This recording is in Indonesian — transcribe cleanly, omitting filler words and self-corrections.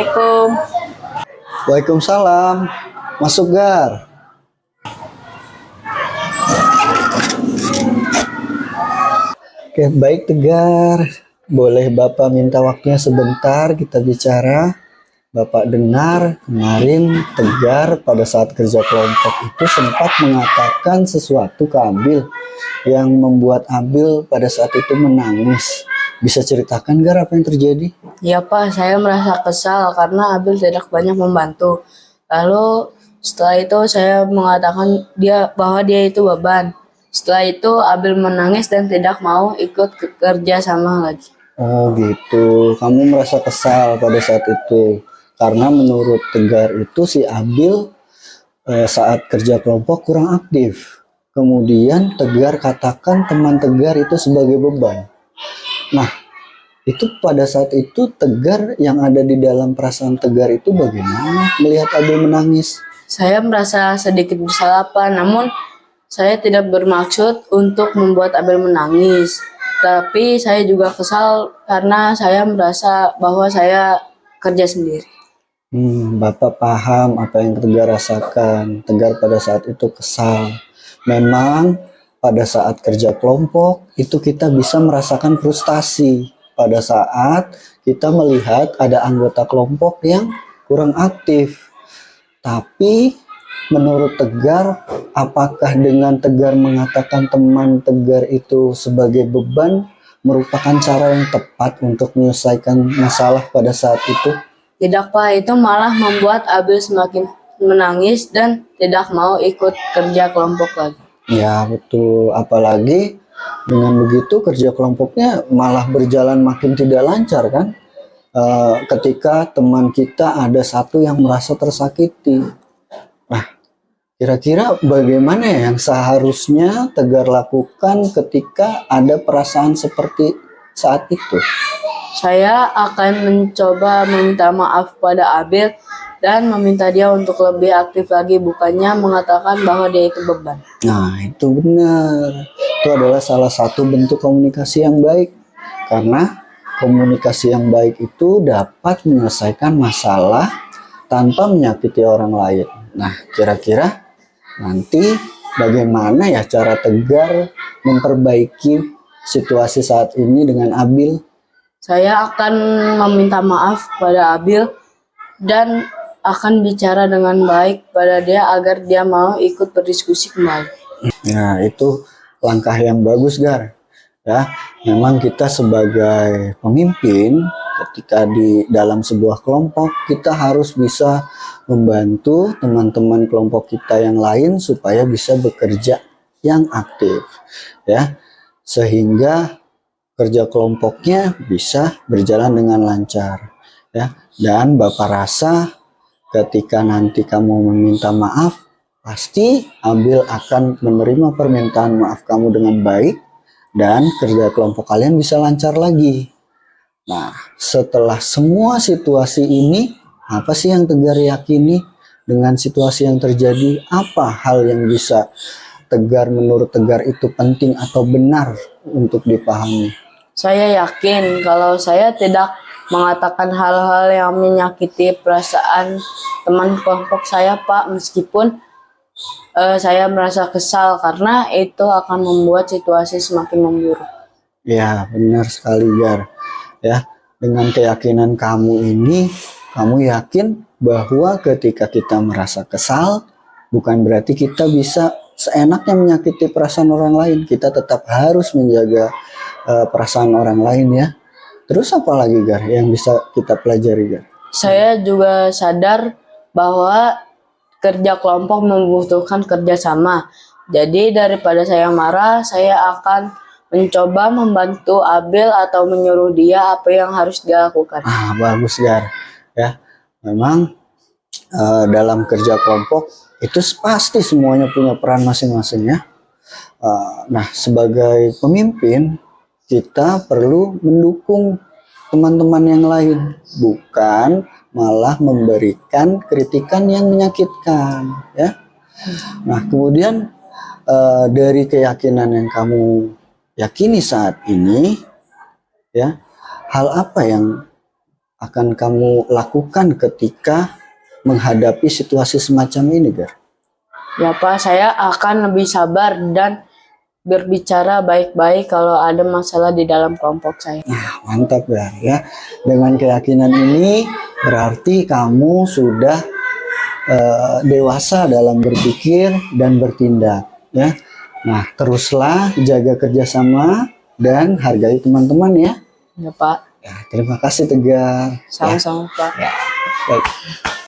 Assalamualaikum. Waalaikumsalam. Masuk, Gar. Oke, baik Tegar. Boleh Bapak minta waktunya sebentar kita bicara. Bapak dengar kemarin Tegar pada saat kerja kelompok itu sempat mengatakan sesuatu ke Abil yang membuat Abil pada saat itu menangis. Bisa ceritakan Gar apa yang terjadi? Ya Pak, saya merasa kesal karena Abil tidak banyak membantu. Lalu setelah itu saya mengatakan bahwa dia itu beban. Setelah itu Abil menangis dan tidak mau ikut kerja sama lagi. Oh gitu, kamu merasa kesal pada saat itu. Karena menurut Tegar itu si Abil saat kerja kelompok kurang aktif. Kemudian Tegar katakan teman Tegar itu sebagai beban. Nah, itu pada saat itu Tegar yang ada di dalam perasaan Tegar itu bagaimana melihat Abil menangis? Saya merasa sedikit bersalah Pak, namun saya tidak bermaksud untuk membuat Abil menangis. Tapi saya juga kesal karena saya merasa bahwa saya kerja sendiri. Bapak paham apa yang Tegar rasakan. Tegar pada saat itu kesal. Memang pada saat kerja kelompok itu kita bisa merasakan frustasi. Pada saat kita melihat ada anggota kelompok yang kurang aktif. Tapi menurut Tegar, apakah dengan Tegar mengatakan teman Tegar itu sebagai beban merupakan cara yang tepat untuk menyelesaikan masalah pada saat itu? Tidak Pak, itu malah membuat Abil semakin menangis dan tidak mau ikut kerja kelompok lagi. Ya betul, apalagi dengan begitu kerja kelompoknya malah berjalan makin tidak lancar kan? Ketika teman kita ada satu yang merasa tersakiti. Nah, kira-kira bagaimana yang seharusnya Tegar lakukan ketika ada perasaan seperti saat itu? Saya akan mencoba meminta maaf pada Abil dan meminta dia untuk lebih aktif lagi, bukannya mengatakan bahwa dia itu beban. Nah, itu benar. Itu adalah salah satu bentuk komunikasi yang baik. Karena komunikasi yang baik itu dapat menyelesaikan masalah tanpa menyakiti orang lain. Nah, kira-kira nanti bagaimana ya cara Tegar memperbaiki situasi saat ini dengan Abil? Saya akan meminta maaf pada Abil dan akan bicara dengan baik pada dia agar dia mau ikut berdiskusi kembali. Nah, itu langkah yang bagus, Gar. Ya, memang kita sebagai pemimpin ketika di dalam sebuah kelompok, kita harus bisa membantu teman-teman kelompok kita yang lain supaya bisa bekerja yang aktif. Ya, sehingga kerja kelompoknya bisa berjalan dengan lancar. Ya, dan Bapak rasa ketika nanti kamu meminta maaf, pasti Abil akan menerima permintaan maaf kamu dengan baik dan kerja kelompok kalian bisa lancar lagi. Nah, setelah semua situasi ini, apa sih yang Tegar yakini dengan situasi yang terjadi? Apa hal yang bisa menurut Tegar itu penting atau benar untuk dipahami? Saya yakin kalau saya tidak mengatakan hal-hal yang menyakiti perasaan teman kelompok saya, Pak, meskipun saya merasa kesal karena itu akan membuat situasi semakin memburuk. Ya, benar sekali, Gar. Ya, dengan keyakinan kamu ini, kamu yakin bahwa ketika kita merasa kesal, bukan berarti kita bisa seenaknya menyakiti perasaan orang lain. Kita tetap harus menjaga perasaan orang lain ya. Terus apa lagi, Gar, yang bisa kita pelajari, Gar? Saya juga sadar bahwa kerja kelompok membutuhkan kerjasama. Jadi daripada saya marah, saya akan mencoba membantu Abil atau menyuruh dia apa yang harus dia lakukan. Bagus, Gar. Ya, memang dalam kerja kelompok itu pasti semuanya punya peran masing-masing ya. Nah, sebagai pemimpin kita perlu mendukung teman-teman yang lain, bukan malah memberikan kritikan yang menyakitkan ya. Nah, kemudian dari keyakinan yang kamu yakini saat ini ya, hal apa yang akan kamu lakukan ketika menghadapi situasi semacam ini, Gar? Ya Pak, saya akan lebih sabar dan berbicara baik-baik kalau ada masalah di dalam kelompok saya. Mantap, Gar, ya. Dengan keyakinan ini berarti kamu sudah dewasa dalam berpikir dan bertindak, ya. Nah, teruslah jaga kerjasama dan hargai teman-teman, ya. Ya Pak, Ya, terima kasih, Tegar. sama-sama Pak. Ya, baik.